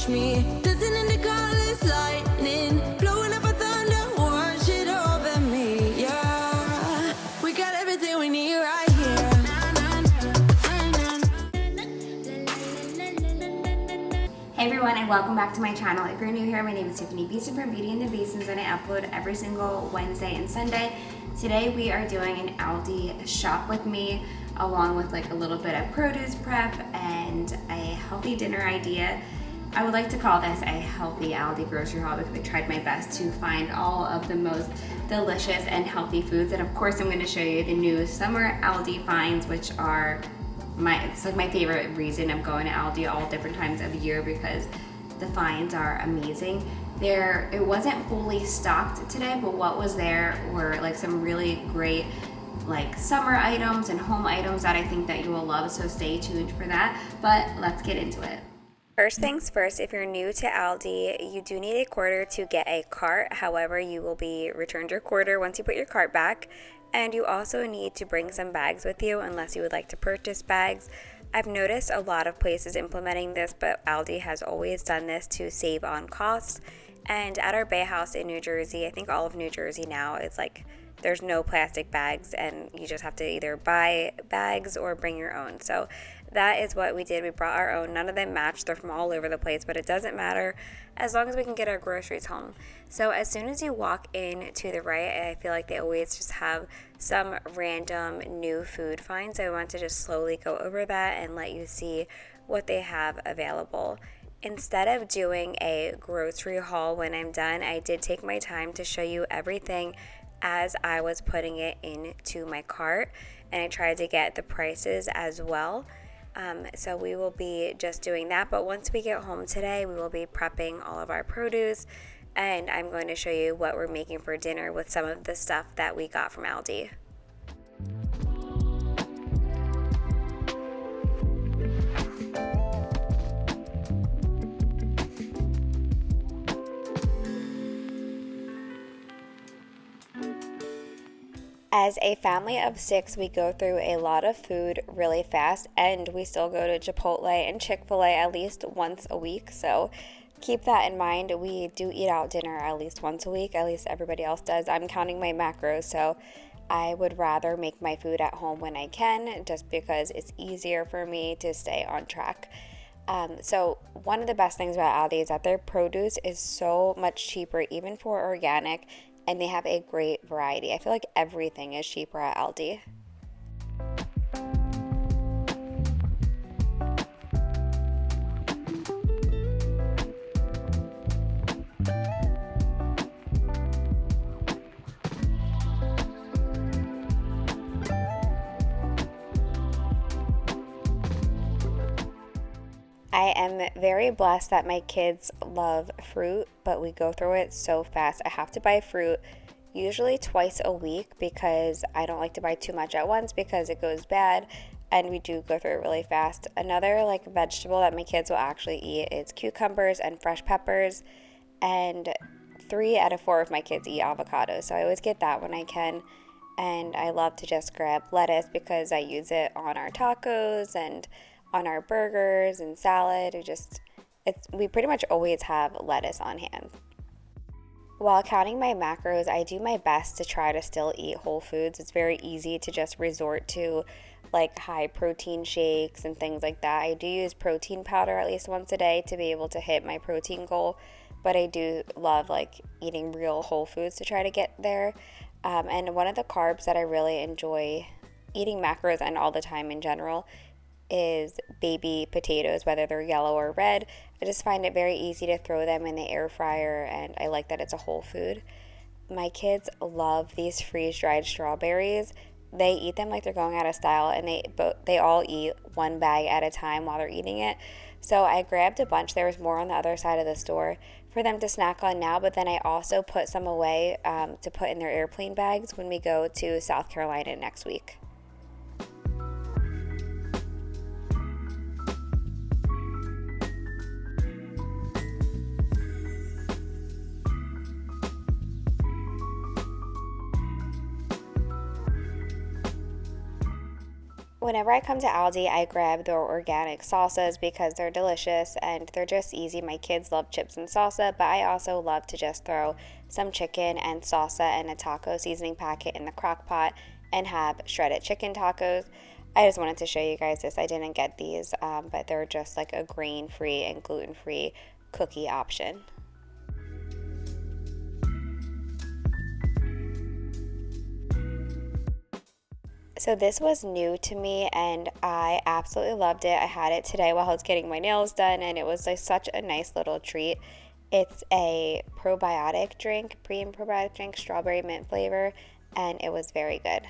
watch me dancing in the colors, lightning blowing up a thunder, wash it over me. Yeah, we got everything we need right here. Hey everyone, and welcome back to my channel. If you're new here, my name is Tiffani Beaston from Beauty and the Beastons, and I upload every single Wednesday and Sunday. Today we are doing an Aldi shop with me, along with like a little bit of produce prep and a healthy dinner idea. I would like to call this a healthy Aldi grocery haul because I tried my best to find all of the most delicious and healthy foods. And of course I'm going to show you the new summer Aldi finds, which are it's like my favorite reason of going to Aldi all different times of year, because the finds are amazing. It wasn't fully stocked today, but what was there were like some really great like summer items and home items that I think that you will love, so stay tuned for that. But let's get into it. First things first, if you're new to Aldi, you do need a quarter to get a cart. However, you will be returned your quarter once you put your cart back. And you also need to bring some bags with you unless you would like to purchase bags. I've noticed a lot of places implementing this, but Aldi has always done this to save on costs. And at our Bay House in New Jersey, I think all of New Jersey now, it's like there's no plastic bags and you just have to either buy bags or bring your own. So that is what we did. We brought our own. None of them match. They're from all over the place, but it doesn't matter as long as we can get our groceries home. So as soon as you walk in to the right, I feel like they always just have some random new food finds. So I want to just slowly go over that and let you see what they have available. Instead of doing a grocery haul when I'm done, I did take my time to show you everything as I was putting it into my cart, and I tried to get the prices as well. So we will be just doing that, but once we get home today, we will be prepping all of our produce, and I'm going to show you what we're making for dinner with some of the stuff that we got from Aldi. As a family of 6, we go through a lot of food really fast, and we still go to Chipotle and Chick-fil-A at least once a week. So keep that in mind. We do eat out dinner at least once a week, at least everybody else does. I'm counting my macros, so I would rather make my food at home when I can, just because it's easier for me to stay on track. So one of the best things about Aldi is that their produce is so much cheaper, even for organic, and they have a great variety. I feel like everything is cheaper at Aldi. I am very blessed that my kids love fruit, but we go through it so fast. I have to buy fruit usually twice a week because I don't like to buy too much at once because it goes bad, and we do go through it really fast. Another like vegetable that my kids will actually eat is cucumbers and fresh peppers, and 3 out of 4 of my kids eat avocados, so I always get that when I can. And I love to just grab lettuce because I use it on our tacos and on our burgers and salad. We pretty much always have lettuce on hand. While counting my macros, I do my best to try to still eat whole foods. It's very easy to just resort to like high protein shakes and things like that. I do use protein powder at least once a day to be able to hit my protein goal, but I do love like eating real whole foods to try to get there. And one of the carbs that I really enjoy eating macros and all the time in general is baby potatoes, whether they're yellow or red. I just find it very easy to throw them in the air fryer, and I like that it's a whole food. My kids love these freeze-dried strawberries. They eat them like they're going out of style, and they all eat one bag at a time while they're eating it. So I grabbed a bunch. There was more on the other side of the store for them to snack on now, but then I also put some away to put in their airplane bags when we go to South Carolina next week. Whenever I come to Aldi, I grab their organic salsas because they're delicious and they're just easy. My kids love chips and salsa, but I also love to just throw some chicken and salsa and a taco seasoning packet in the crock pot and have shredded chicken tacos. I just wanted to show you guys this. I didn't get these, but they're just like a grain-free and gluten-free cookie option. So this was new to me and I absolutely loved it. I had it today while I was getting my nails done and it was like such a nice little treat. It's a probiotic drink, premium probiotic drink, strawberry mint flavor, and it was very good.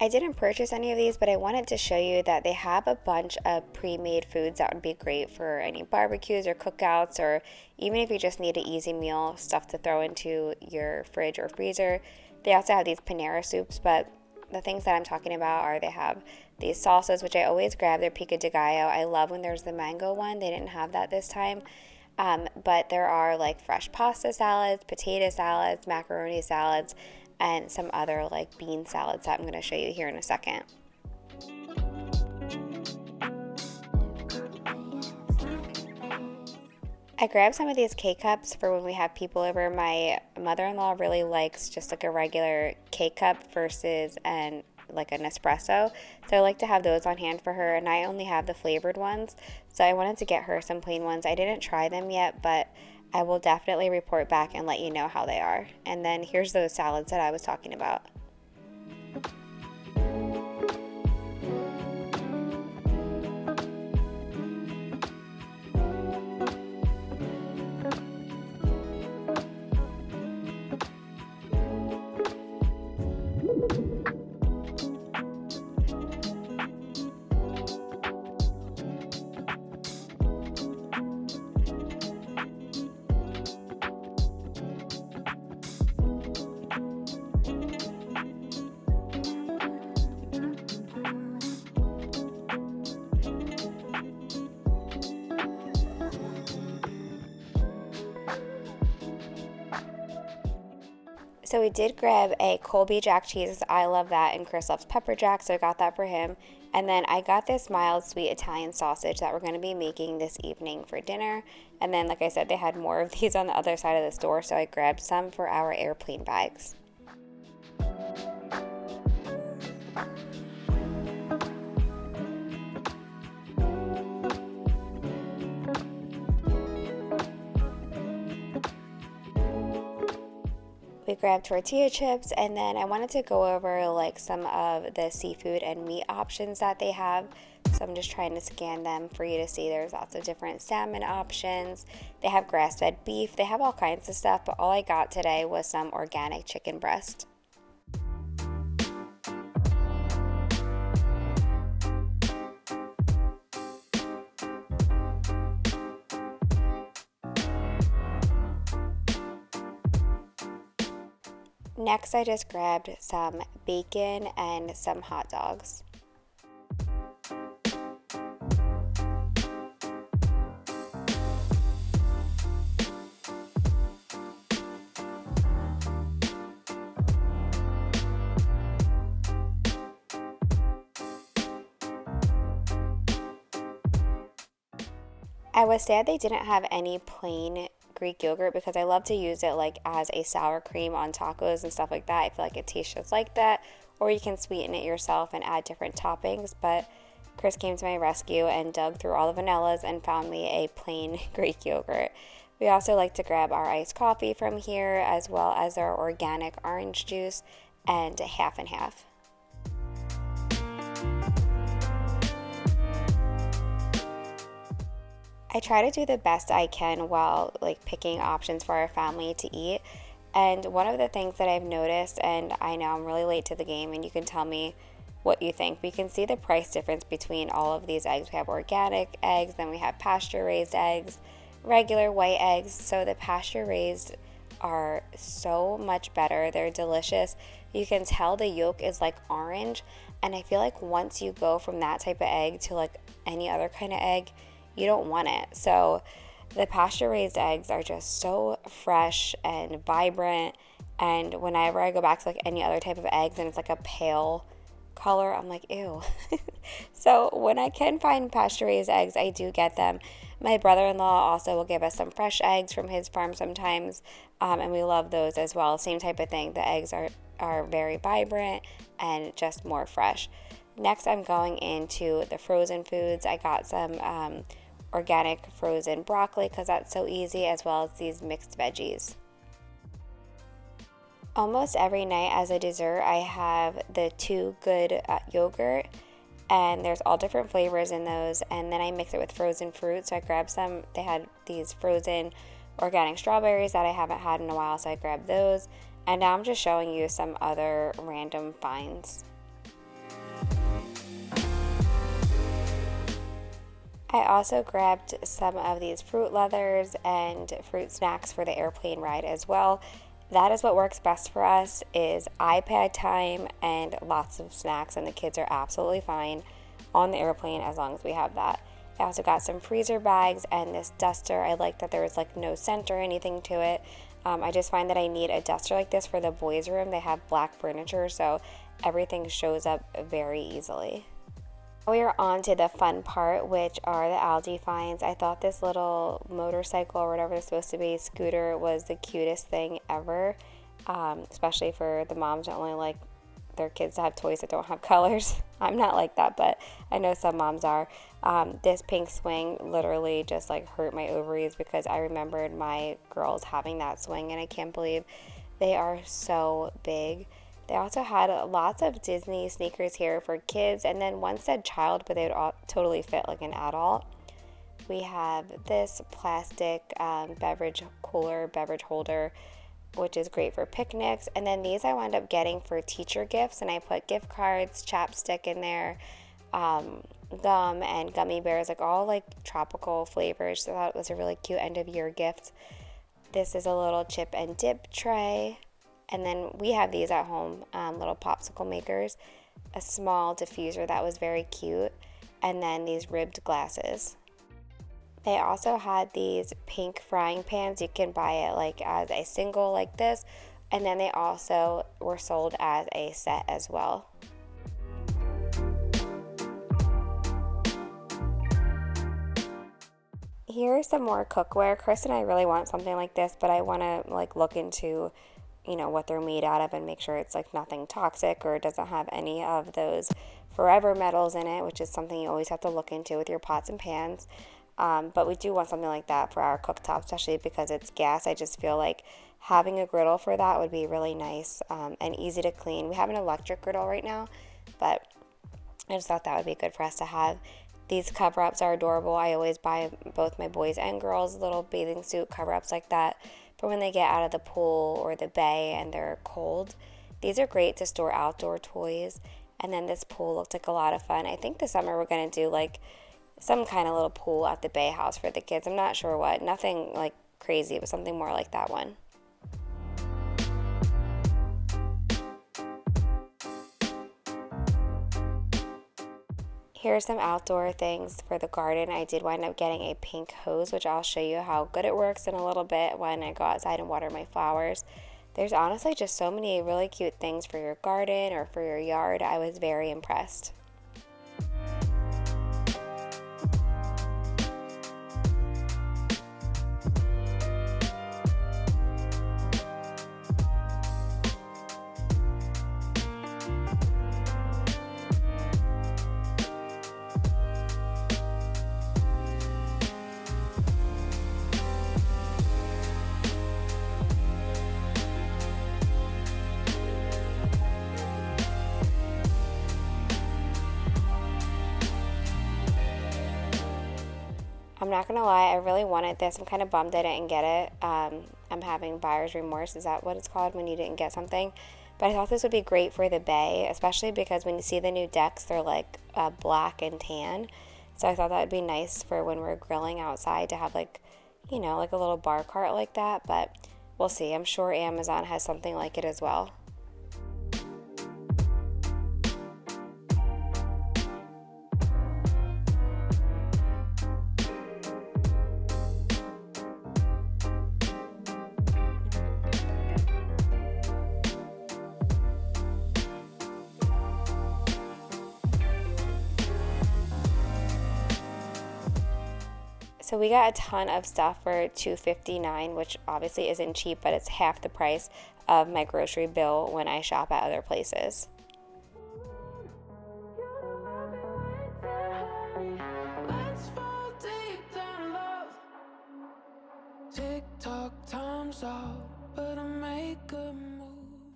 I didn't purchase any of these, but I wanted to show you that they have a bunch of pre-made foods that would be great for any barbecues or cookouts, or even if you just need an easy meal, stuff to throw into your fridge or freezer. They also have these Panera soups, but the things that I'm talking about are they have these salsas, which I always grab. They're pico de gallo. I love when there's the mango one. They didn't have that this time. But there are like fresh pasta salads, potato salads, macaroni salads, and some other like bean salads that I'm going to show you here in a second. I grabbed some of these K-cups for when we have people over. My mother-in-law really likes just like a regular K-cup versus like an espresso, so I like to have those on hand for her, and I only have the flavored ones, so I wanted to get her some plain ones. I didn't try them yet, but I will definitely report back and let you know how they are. And then here's those salads that I was talking about. So we did grab a Colby Jack cheese. I love that, and Chris loves pepper jack, so I got that for him. And then I got this mild sweet Italian sausage that we're going to be making this evening for dinner. And then, like I said, they had more of these on the other side of the store, so I grabbed some for our airplane bags. We grabbed tortilla chips, and then I wanted to go over like some of the seafood and meat options that they have. So I'm just trying to scan them for you to see. There's lots of different salmon options. They have grass-fed beef. They have all kinds of stuff, but all I got today was some organic chicken breast. Next, I just grabbed some bacon and some hot dogs. I was sad they didn't have any plain Greek yogurt because I love to use it like as a sour cream on tacos and stuff like that. I feel like it tastes just like that. Or you can sweeten it yourself and add different toppings. But Chris came to my rescue and dug through all the vanillas and found me a plain Greek yogurt. We also like to grab our iced coffee from here, as well as our organic orange juice, and half and half. I try to do the best I can while like picking options for our family to eat. And one of the things that I've noticed, and I know I'm really late to the game, and you can tell me what you think. We can see the price difference between all of these eggs. We have organic eggs, then we have pasture raised eggs, regular white eggs. So the pasture raised are so much better. They're delicious. You can tell the yolk is like orange, and I feel like once you go from that type of egg to like any other kind of egg, you don't want it. So the pasture raised eggs are just so fresh and vibrant, And whenever I go back to like any other type of eggs and it's like a pale color, I'm like, ew. So when I can find pasture-raised eggs, I do get them. My brother-in-law also will give us some fresh eggs from his farm sometimes, and we love those as well. Same type of thing. The eggs are very vibrant and just more fresh. Next, I'm going into the frozen foods. I got some organic frozen broccoli because that's so easy, as well as these mixed veggies. Almost every night as a dessert, I have the Too Good yogurt, and there's all different flavors in those, and then I mix it with frozen fruit. So I grabbed some. They had these frozen organic strawberries that I haven't had in a while, so I grabbed those, and now I'm just showing you some other random finds. I also grabbed some of these fruit leathers and fruit snacks for the airplane ride as well. That is what works best for us, is iPad time and lots of snacks, and the kids are absolutely fine on the airplane as long as we have that. I also got some freezer bags and this duster. I like that there was like no scent or anything to it. I just find that I need a duster like this for the boys' room. They have black furniture, so everything shows up very easily. We are on to the fun part, which are the Aldi finds. I thought this little motorcycle, or whatever it's supposed to be, scooter, was the cutest thing ever, especially for the moms that only like their kids to have toys that don't have colors. I'm not like that, but I know some moms are. This pink swing literally just like hurt my ovaries because I remembered my girls having that swing, and I can't believe they are so big. They also had lots of Disney sneakers here for kids, and then one said child, but they would all totally fit like an adult. We have this plastic beverage holder, which is great for picnics. And then these I wound up getting for teacher gifts, and I put gift cards, chapstick in there, gum and gummy bears, like all like tropical flavors. So I thought it was a really cute end of year gift. This is a little chip and dip tray. And then we have these at home, little popsicle makers, a small diffuser that was very cute, and then these ribbed glasses. They also had these pink frying pans. You can buy it like as a single like this, and then they also were sold as a set as well. Here's some more cookware. Chris and I really want something like this, but I want to like look into what they're made out of and make sure it's like nothing toxic or it doesn't have any of those forever metals in it, which is something you always have to look into with your pots and pans. But we do want something like that for our cooktop, especially because it's gas. I just feel like having a griddle for that would be really nice and easy to clean. We have an electric griddle right now, but I just thought that would be good for us to have. These cover-ups are adorable. I always buy both my boys and girls little bathing suit cover-ups like that for when they get out of the pool or the bay and they're cold. These are great to store outdoor toys. And then this pool looked like a lot of fun. I think this summer we're going to do like some kind of little pool at the bay house for the kids. I'm not sure what. Nothing like crazy, but something more like that one. Here's some outdoor things for the garden. I did wind up getting a pink hose, which I'll show you how good it works in a little bit when I go outside and water my flowers. There's honestly just so many really cute things for your garden or for your yard. I was very impressed. I'm not gonna lie, I really wanted this. I'm kind of bummed I didn't get it. I'm having buyer's remorse. Is that what it's called when you didn't get something? But I thought this would be great for the bay, especially because when you see the new decks, they're like black and tan. So I thought that would be nice for when we're grilling outside to have like, like a little bar cart like that. But we'll see. I'm sure Amazon has something like it as well. So we got a ton of stuff for $2.59, which obviously isn't cheap, but it's half the price of my grocery bill when I shop at other places.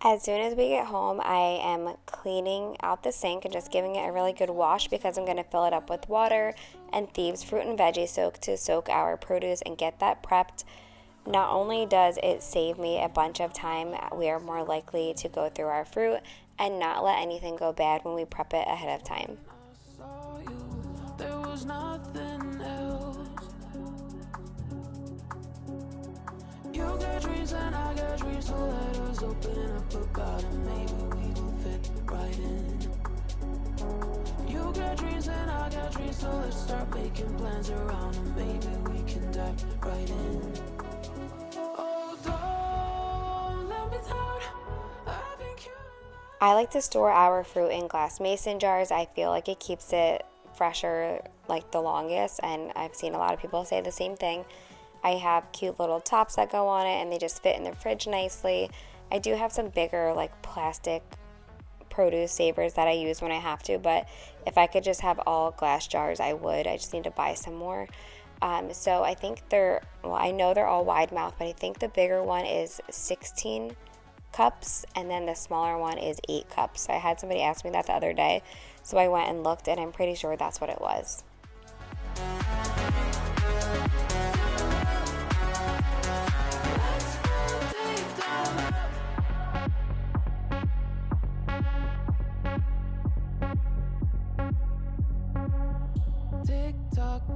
As soon as we get home, I am cleaning out the sink and just giving it a really good wash because I'm going to fill it up with water and Thieves Fruit and Veggie Soak to soak our produce and get that prepped. Not only does it save me a bunch of time, we are more likely to go through our fruit and not let anything go bad when we prep it ahead of time. You got dreams and I got dreams, so let us open up about it. Maybe we will fit right in. You got dreams and I got dreams, so let's start making plans around it. Maybe we can dive right in. Oh, don't let me down. I like to store our fruit in glass mason jars. I feel like it keeps it fresher like the longest, and I've seen a lot of people say the same thing. I have cute little tops that go on it and they just fit in the fridge nicely. I do have some bigger like plastic produce savers that I use when I have to, but if I could just have all glass jars, I would. I just need to buy some more. So I think I know they're all wide mouth, but I think the bigger one is 16 cups and then the smaller one is 8 cups. I had somebody ask me that the other day, so I went and looked and I'm pretty sure that's what it was.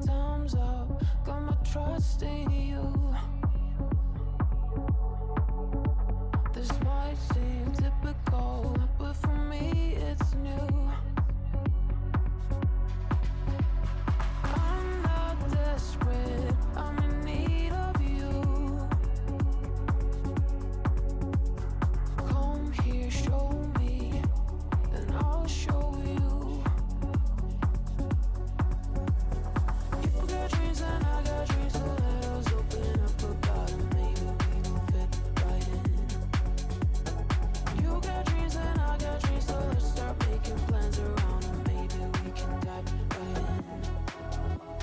Thumbs up, got my trust in you. This might seem typical, but for me it's new. I'm not desperate, I'm in need of you. Come here, show me, and I'll show you. Dreams and I got dreams, so let us open up about it. Maybe we will fit right in. You got dreams and I got dreams, so let's start making plans around it. Maybe we can dive right in.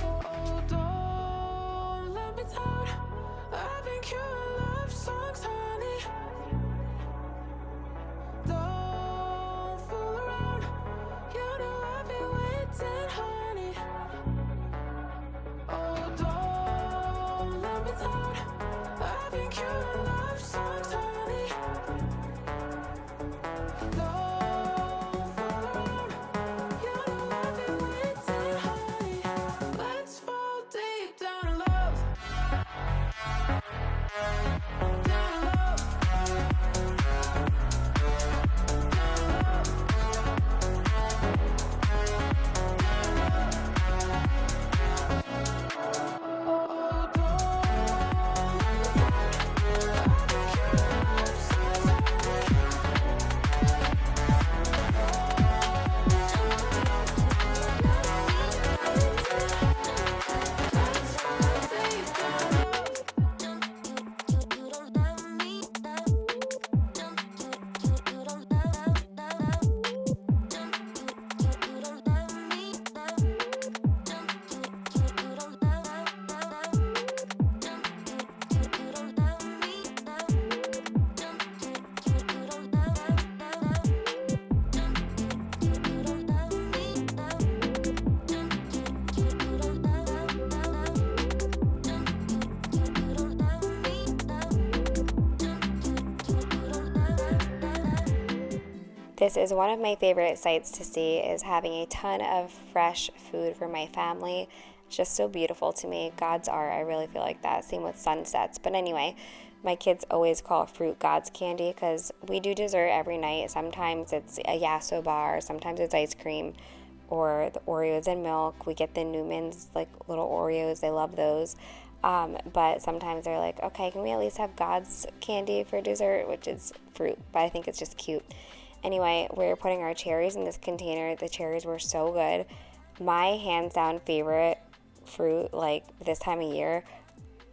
Oh, don't let me down. I've been curing love songs, honey. Don't fool around. You know I've been waiting, honey. Oh, don't let me down. I've been curing love songs, honey. Don't fall around. You know I've been waiting, honey. Let's fall deep down in love. Down in love. This is one of my favorite sights to see, is having a ton of fresh food for my family. It's just so beautiful to me. God's art, I really feel like that. Same with sunsets. But anyway, my kids always call fruit God's candy because we do dessert every night. Sometimes it's a yasso bar, sometimes it's ice cream, or the Oreos and milk. We get the Newman's like little Oreos. They love those. But sometimes they're like, okay, can we at least have God's candy for dessert, which is fruit, but I think it's just cute. Anyway, we're putting our cherries in this container. The cherries were so good. My hands down favorite fruit like this time of year,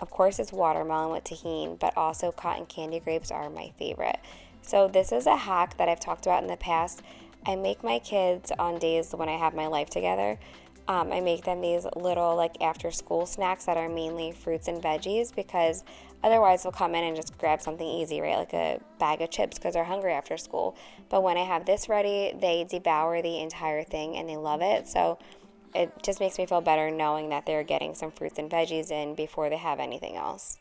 of course it's watermelon with tahini, but also cotton candy grapes are my favorite. So this is a hack that I've talked about in the past. I make my kids on days when I have my life together. I make them these little like after school snacks that are mainly fruits and veggies, because otherwise they'll come in and just grab something easy, right? Like a bag of chips because they're hungry after school. But when I have this ready, they devour the entire thing and they love it. So it just makes me feel better knowing that they're getting some fruits and veggies in before they have anything else.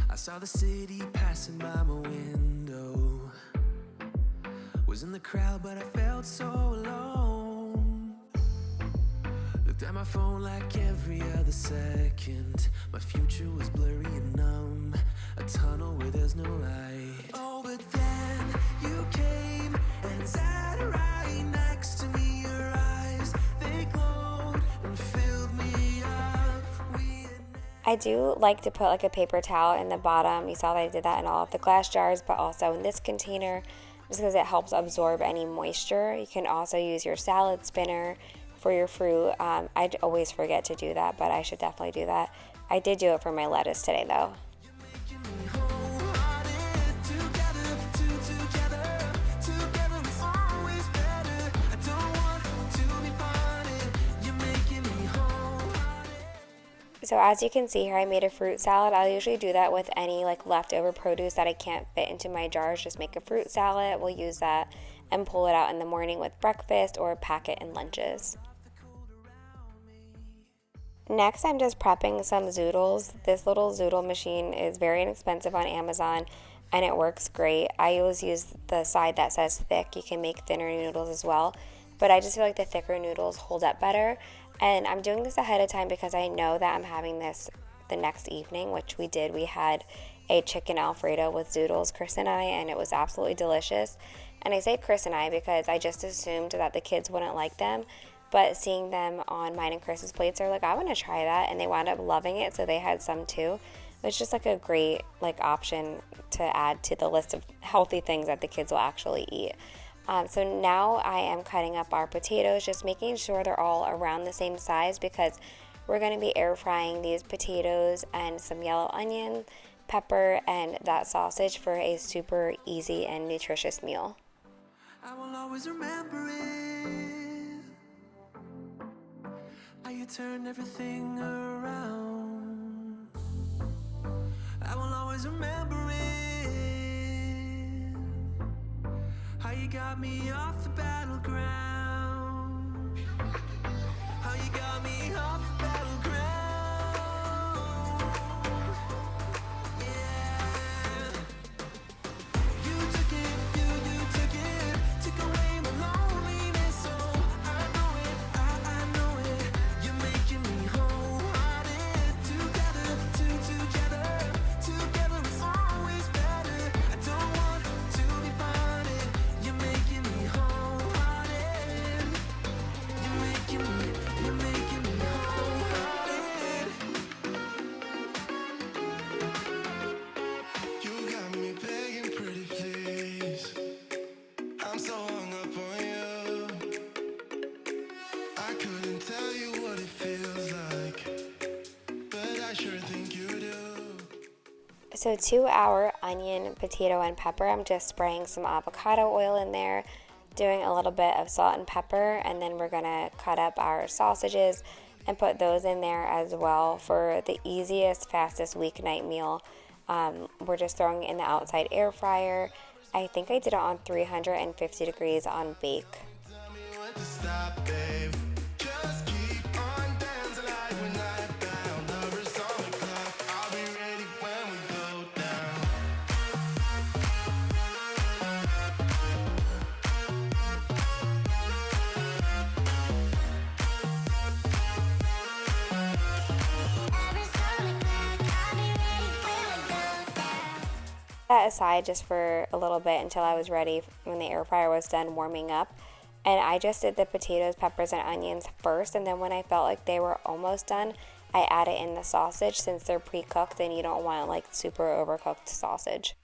I saw the city passing by my window. Was in the crowd, but I felt so alone. Looked at my phone like every other second. My future was blurry and numb, a tunnel where there's no light. Oh, but then you came and sat right next to me. Your eyes, they glowed and filled me up. I do like to put like a paper towel in the bottom. You saw that I did that in all of the glass jars, but also in this container, just because it helps absorb any moisture. You can also use your salad spinner for your fruit. I always forget to do that, but I should definitely do that. I did do it for my lettuce today though. So as you can see here, I made a fruit salad. I'll usually do that with any like leftover produce that I can't fit into my jars. Just make a fruit salad. We'll use that and pull it out in the morning with breakfast or pack it in lunches. Next, I'm just prepping some zoodles. This little zoodle machine is very inexpensive on Amazon and it works great. I always use the side that says thick. You can make thinner noodles as well, but I just feel like the thicker noodles hold up better. And I'm doing this ahead of time because I know that I'm having this the next evening, which we did. We had a chicken Alfredo with zoodles, Chris and I, and it was absolutely delicious. And I say Chris and I because I just assumed that the kids wouldn't like them. But seeing them on mine and Chris's plates, they're like, I want to try that. And they wound up loving it, so they had some too. It's just like a great option to add to the list of healthy things that the kids will actually eat. So now I am cutting up our potatoes, just making sure they're all around the same size because we're going to be air frying these potatoes and some yellow onion, pepper, and that sausage for a super easy and nutritious meal. I will always remember it, how you turned everything around. I will always remember it, how you got me off the battleground, how you got me off the battleground. Yeah, you took it, took away my loneliness. So I know it, you're making me wholehearted. Together it's always better. I don't want to be parted. You're making me wholehearted. You're making me wholehearted. You got me begging, pretty please. I'm so hung up on you. I couldn't tell you what it feels like, but I sure think you do. So to our onion, potato, and pepper, I'm just spraying some avocado oil in there, doing a little bit of salt and pepper, and then we're going to cut up our sausages and put those in there as well for the easiest, fastest weeknight meal. We're just throwing it in the outside air fryer. I think I did it on 350 degrees on bake. Tell me when to stop, babe. Just keep That aside just for a little bit until I was ready when the air fryer was done warming up. And I just did the potatoes, peppers, and onions first, and then when I felt like they were almost done, I added in the sausage since they're pre-cooked and you don't want like super overcooked sausage.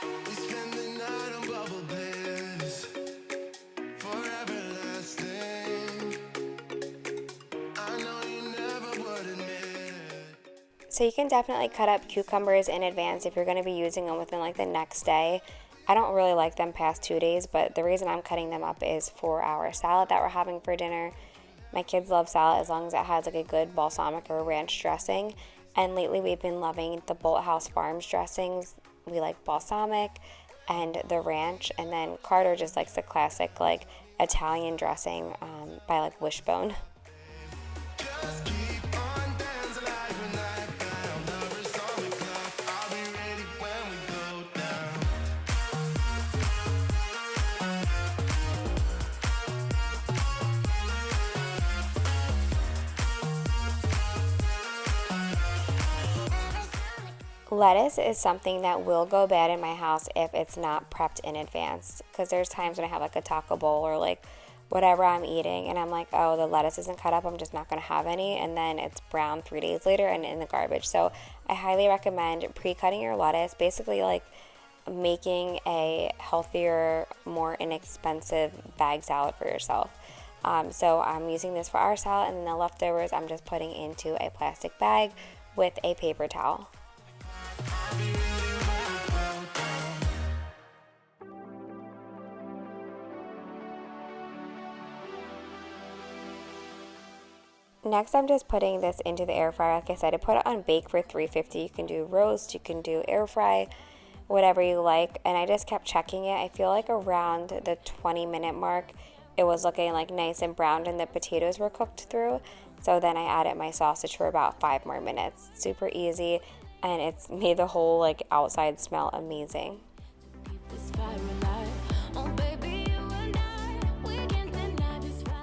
We spend the night on bubble bears, forever lasting. I know you never would admit it. So you can definitely cut up cucumbers in advance if you're going to be using them within like the next day. I don't really like them past 2 days, but the reason I'm cutting them up is for our salad that we're having for dinner. My kids love salad as long as it has like a good balsamic or ranch dressing. And lately we've been loving the Bolthouse Farms dressings. We like balsamic and the ranch, and then Carter just likes the classic like Italian dressing by like Wishbone. Just keep on dancing like we're not down. Lovers on the clock. I'll be ready when we go down. Lettuce is something that will go bad in my house if it's not prepped in advance, because there's times when I have like a taco bowl or like whatever I'm eating and I'm like, oh, the lettuce isn't cut up, I'm just not going to have any, and then it's brown 3 days later and in the garbage. So I highly recommend pre-cutting your lettuce, basically like making a healthier, more inexpensive bag salad for yourself. So I'm using this for our salad, and then the leftovers I'm just putting into a plastic bag with a paper towel. Next, I'm just putting this into the air fryer. Like I said, I put it on bake for 350. You can do roast, you can do air fry, whatever you like. And I just kept checking it. I feel like around the 20-minute mark, it was looking like nice and browned and the potatoes were cooked through. So then I added my sausage for about 5 more minutes. Super easy, and it's made the whole like outside smell amazing. Keep this fire alive. Oh, baby, you and we can't deny this fire.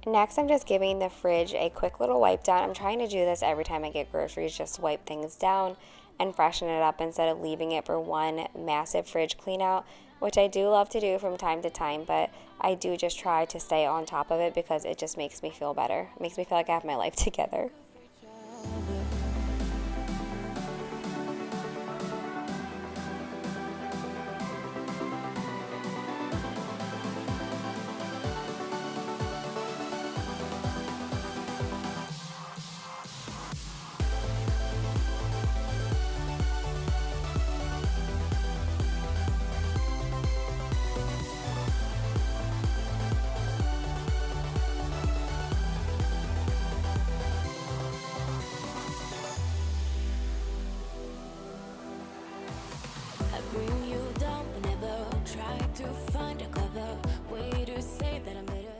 Next, I'm just giving the fridge a quick little wipe down. I'm trying to do this every time I get groceries, just wipe things down and freshen it up instead of leaving it for one massive fridge clean out, which I do love to do from time to time, but I do just try to stay on top of it because it just makes me feel better. It makes me feel like I have my life together. I bring you down whenever try to find a clever way to say that I'm better.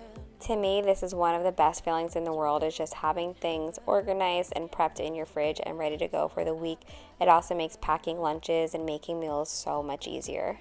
To me, this is one of the best feelings in the world, is just having things organized and prepped in your fridge and ready to go for the week. It also makes packing lunches and making meals so much easier.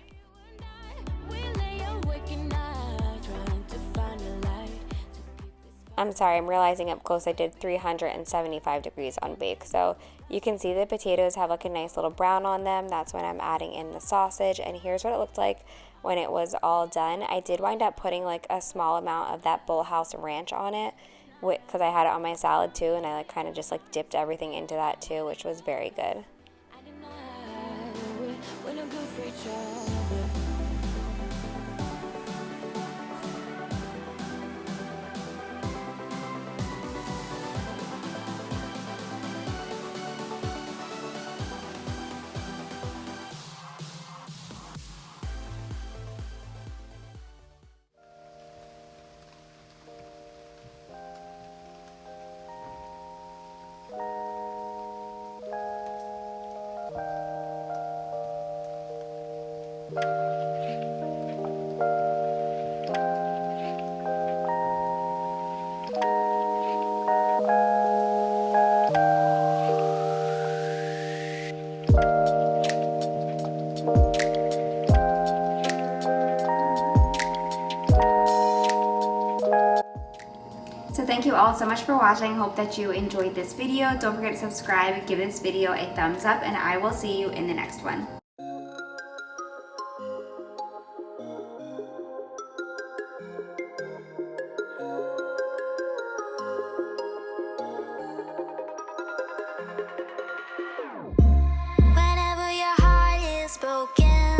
We lay awake at night trying to find a light to keep this I'm sorry, I'm realizing up close I did 375 degrees on bake. So you can see the potatoes have like a nice little brown on them. That's when I'm adding in the sausage. And here's what it looked like when it was all done. I did wind up putting like a small amount of that Bolthouse ranch on it because I had it on my salad too. And I like kind of just like dipped everything into that too, which was very good. I deny we're no good for each other. So thank you all all so much for watching. Hope that you enjoyed this video. Don't forget to subscribe, give this video a thumbs up, and I will see you in the next one. Whenever your heart is broken,